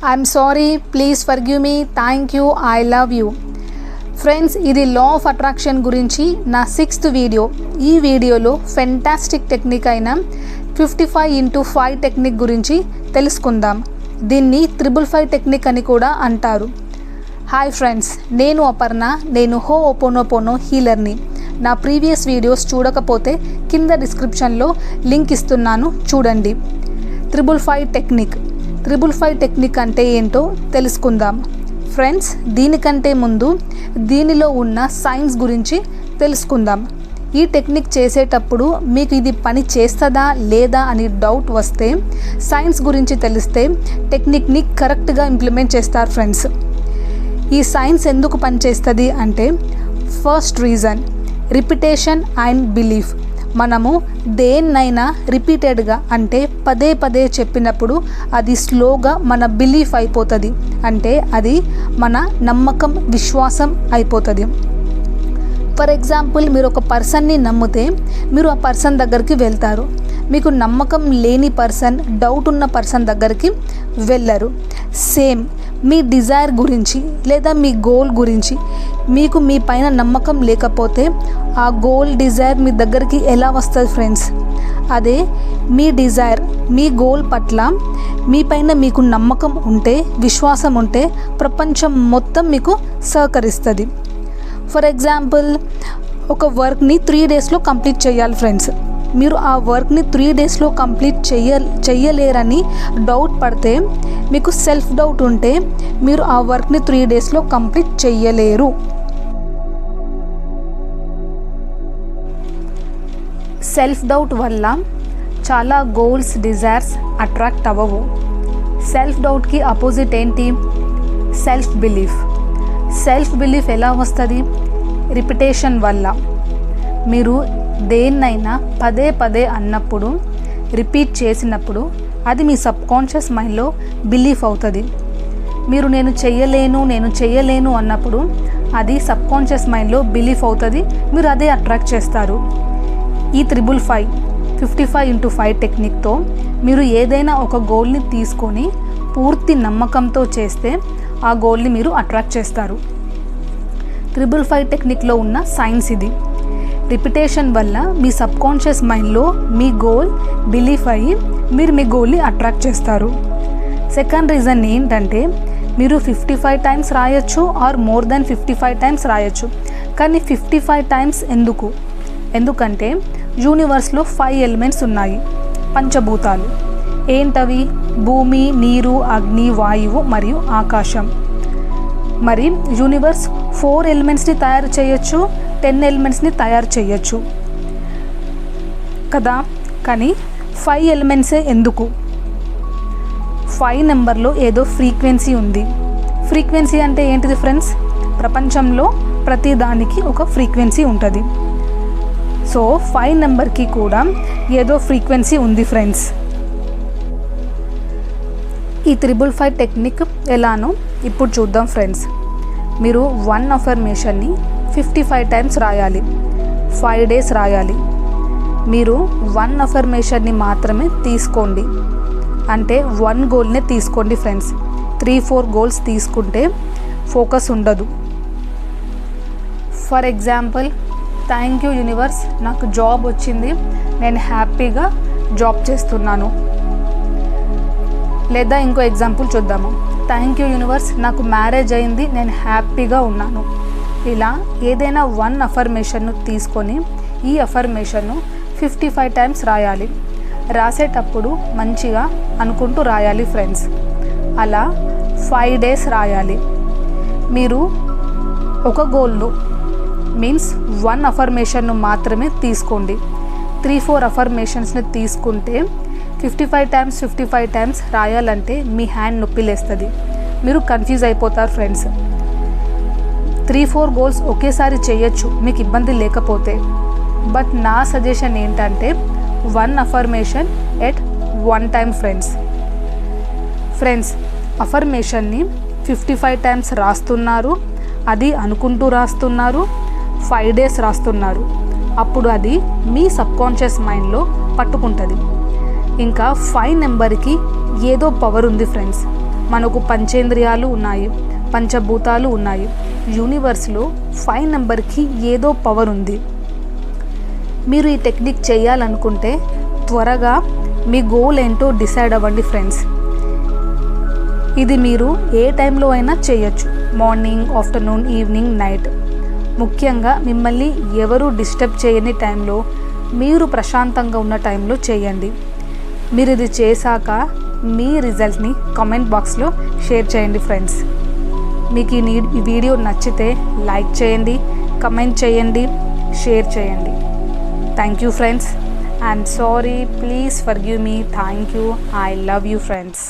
I'm sorry, please forgive me, thank you, I love you. Friends, ఇది law of attraction గురించి నా 6th video. ఈ వీడియోలో fantastic technique అయిన 55x5 టెక్నిక్ గురించి తెలుసుకుందాం. దీన్ని 555 టెక్నిక్ అని కూడా అంటారు. హాయ్ ఫ్రెండ్స్, నేను అపర్ణ. నేను హోపోనోపోనో హీలర్ని. నా ప్రీవియస్ వీడియోస్ చూడకపోతే కింద డిస్క్రిప్షన్లో లింక్ ఇస్తున్నాను, చూడండి. 555 టెక్నిక్. 555 టెక్నిక్ అంటే ఏంటో తెలుసుకుందాం. ఫ్రెండ్స్, దీనికంటే ముందు దీనిలో ఉన్న సైన్స్ గురించి తెలుసుకుందాం. ఈ టెక్నిక్ చేసేటప్పుడు మీకు ఇది పని చేస్తుందా లేదా అని డౌట్ వస్తే సైన్స్ గురించి తెలిస్తే టెక్నిక్ని కరెక్ట్గా ఇంప్లిమెంట్ చేస్తారు. ఫ్రెండ్స్, ఈ సైన్స్ ఎందుకు పనిచేస్తుంది అంటే, first reason repetition and belief. మనము దేన్నైనా రిపీటెడ్గా అంటే పదే పదే చెప్పినప్పుడు అది స్లోగా మన బిలీఫ్ అయిపోతుంది. అంటే అది మన నమ్మకం, విశ్వాసం అయిపోతుంది. ఫర్ ఎగ్జాంపుల్, మీరు ఒక పర్సన్ని నమ్మితే మీరు ఆ పర్సన్ దగ్గరికి వెళ్తారు. మీకు నమ్మకం లేని పర్సన్, డౌట్ ఉన్న పర్సన్ దగ్గరికి వెళ్ళరు. సేమ్ మీ డిజైర్ గురించి లేదా మీ గోల్ గురించి మీకు మీ పైన నమ్మకం లేకపోతే ఆ గోల్, డిజైర్ మీ దగ్గరికి ఎలా వస్తుంది ఫ్రెండ్స్? అదే మీ డిజైర్, మీ గోల్ పట్ల మీ పైన మీకు నమ్మకం ఉంటే, విశ్వాసం ఉంటే ప్రపంచం మొత్తం మీకు సహకరిస్తుంది. ఫర్ ఎగ్జాంపుల్, ఒక వర్క్ని 3 డేస్లో కంప్లీట్ చేయాలి ఫ్రెండ్స్. మీరు ఆ వర్క్ని 3 డేస్లో కంప్లీట్ చెయ్యలేరని డౌట్ పడితే, మీకు సెల్ఫ్ డౌట్ ఉంటే మీరు ఆ వర్క్ని 3 డేస్లో కంప్లీట్ చెయ్యలేరు. సెల్ఫ్ డౌట్ వల్ల చాలా గోల్స్, డిజైర్స్ అట్రాక్ట్ అవ్వవు. సెల్ఫ్ డౌట్కి అపోజిట్ ఏంటి? Self belief. సెల్ఫ్ బిలీఫ్ ఎలా వస్తుంది? రిపిటేషన్ వల్ల. మీరు దేన్నైనా పదే పదే అన్నప్పుడు, రిపీట్ చేసినప్పుడు అది మీ సబ్కాన్షియస్ మైండ్లో బిలీఫ్ అవుతుంది. మీరు నేను చెయ్యలేను అన్నప్పుడు అది సబ్కాన్షియస్ మైండ్లో బిలీఫ్ అవుతుంది. మీరు అదే అట్రాక్ట్ చేస్తారు. ఈ 55x5 టెక్నిక్తో మీరు ఏదైనా ఒక గోల్ని తీసుకొని పూర్తి నమ్మకంతో చేస్తే ఆ గోల్ని మీరు అట్రాక్ట్ చేస్తారు. 555 టెక్నిక్లో ఉన్న సైన్స్ ఇది. రిపిటేషన్ వల్ల మీ సబ్కాన్షియస్ మైండ్లో మీ గోల్ బిలీఫ్ అయ్యి మీరు మీ గోల్ని అట్రాక్ట్ చేస్తారు. సెకండ్ రీజన్ ఏంటంటే, మీరు 55 టైమ్స్ రాయొచ్చు ఆర్ మోర్ దెన్ 55 టైమ్స్ రాయొచ్చు. కానీ 55 టైమ్స్ ఎందుకంటే యూనివర్స్లో 5 ఎలిమెంట్స్ ఉన్నాయి, పంచభూతాలు. ఏంటవి? భూమి, నీరు, అగ్ని, వాయువు మరియు ఆకాశం. మరి యూనివర్స్ 4 ఎలిమెంట్స్ని తయారు చేయొచ్చు, 10 ఎలిమెంట్స్ని తయారు చేయొచ్చు కదా. కానీ 5 ఎలిమెంట్సే ఎందుకు? 5 నెంబర్లో ఏదో ఫ్రీక్వెన్సీ ఉంది. ఫ్రీక్వెన్సీ అంటే ఏంటిది ఫ్రెండ్స్? ప్రపంచంలో ప్రతి దానికి ఒక ఫ్రీక్వెన్సీ ఉంటుంది. సో 5 నెంబర్కి కూడా ఏదో ఫ్రీక్వెన్సీ ఉంది ఫ్రెండ్స్. ఈ 555 టెక్నిక్ ఎలానో ఇప్పుడు చూద్దాం ఫ్రెండ్స్. మీరు 1 అఫర్మేషన్ని 55 టైమ్స్ రాయాలి, 5 డేస్ రాయాలి. మీరు 1 అఫర్మేషన్ని మాత్రమే తీసుకోండి, అంటే 1 గోల్నే తీసుకోండి ఫ్రెండ్స్. 3-4 గోల్స్ తీసుకుంటే ఫోకస్ ఉండదు. For example, thank you universe, నాకు జాబ్ వచ్చింది, నేను హ్యాపీగా జాబ్ చేస్తున్నాను. లేదా ఇంకో ఎగ్జాంపుల్ చూద్దాము. థ్యాంక్ యూ యూనివర్స్, నాకు మ్యారేజ్ అయింది, నేను హ్యాపీగా ఉన్నాను. ఇలా ఏదైనా 1 అఫర్మేషన్ను తీసుకొని ఈ అఫర్మేషన్ను 55 టైమ్స్ రాయాలి. రాసేటప్పుడు మంచిగా అనుకుంటూ రాయాలి ఫ్రెండ్స్. అలా 5 డేస్ రాయాలి. మీరు ఒక గోల్ను మీన్స్ 1 అఫర్మేషన్ను మాత్రమే తీసుకోండి. 3-4 అఫర్మేషన్స్ని తీసుకుంటే 55 టైమ్స్ రాయాలంటే మీ హ్యాండ్ నొప్పి లేస్తుంది. మీరు కన్ఫ్యూజ్ అయిపోతారు ఫ్రెండ్స్. 3-4 గోల్స్ ఒకేసారి చేయొచ్చు మీకు ఇబ్బంది లేకపోతే. బట్ నా సజెషన్ ఏంటంటే 1 అఫర్మేషన్ ఎట్ 1 టైమ్ ఫ్రెండ్స్. అఫర్మేషన్ని 55 టైమ్స్ రాస్తున్నారు, అది అనుకుంటూ రాస్తున్నారు, 5 డేస్ రాస్తున్నారు. అప్పుడు అది మీ సబ్కాన్షియస్ మైండ్లో పట్టుకుంటుంది. ఇంకా 5 నెంబర్కి ఏదో పవర్ ఉంది ఫ్రెండ్స్. మనకు పంచేంద్రియాలు ఉన్నాయి, పంచభూతాలు ఉన్నాయి. యూనివర్స్లో 5 నెంబర్కి ఏదో పవర్ ఉంది. మీరు ఈ టెక్నిక్ చేయాలనుకుంటే త్వరగా మీ గోల్ ఏంటో డిసైడ్ అవ్వండి ఫ్రెండ్స్. ఇది మీరు ఏ టైంలో అయినా చేయొచ్చు, మార్నింగ్, ఆఫ్టర్నూన్, ఈవినింగ్, నైట్. ముఖ్యంగా మిమ్మల్ని ఎవరు డిస్టర్బ్ చేయని టైంలో, మీరు ప్రశాంతంగా ఉన్న టైంలో చేయండి. మీరు ఇది చేశాక మీ రిజల్ట్ని కామెంట్ బాక్స్లో షేర్ చేయండి ఫ్రెండ్స్. మీకు ఈ వీడియో నచ్చితే లైక్ చేయండి, కమెంట్ చేయండి, షేర్ చేయండి. Thank you friends. I'm sorry, please forgive me. Thank you. I love you friends.